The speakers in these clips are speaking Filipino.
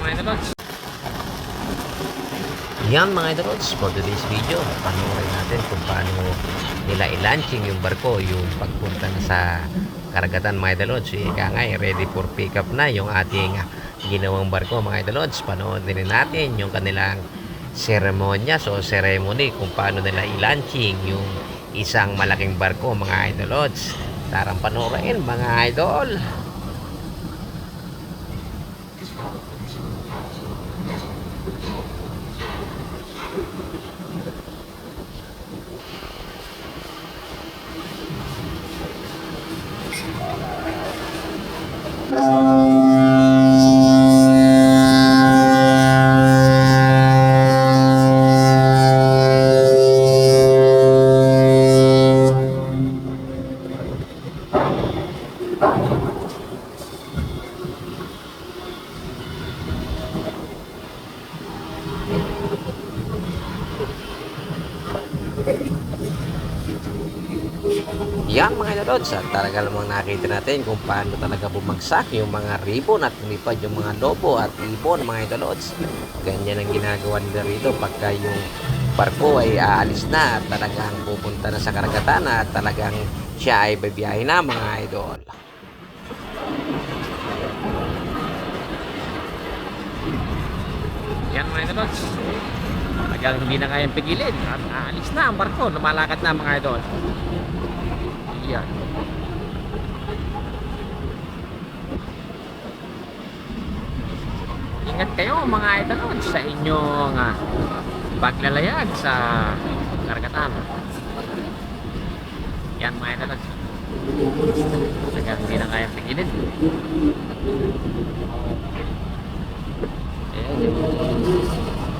mga idol. Yan mga idolods, for today's video, panoorin natin kung paano nila i-launching yung barko, yung pagpunta na sa karagatan mga idolods. Ika nga, ready for pick up na yung ating ginawang barko mga idolods. Panoorin din natin yung kanilang seremonya, so ceremony kung paano nila i-launching yung isang malaking barko mga idolods. Tarang panoorin mga idol. Yan mga idolods, at talaga lamang nakita natin kung paano talaga bumagsak yung mga ribbon at lumipad yung mga lobo at ibon mga idolods. Ganyan ang ginagawa nila rito pagka yung barko ay aalis na at talagang pupunta na sa karagatan at talagang siya ay babiyahe na mga idol. Yan mga idolods. Talagang hindi na kayang pigilin at aalis na ang barko, lumalakad na mga idol. Yan. Ingat kayo mga idol sa inyong paglalayag sa karagatan. Yan mga idol. Talagang hindi na kayang pigilin.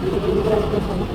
Ayan.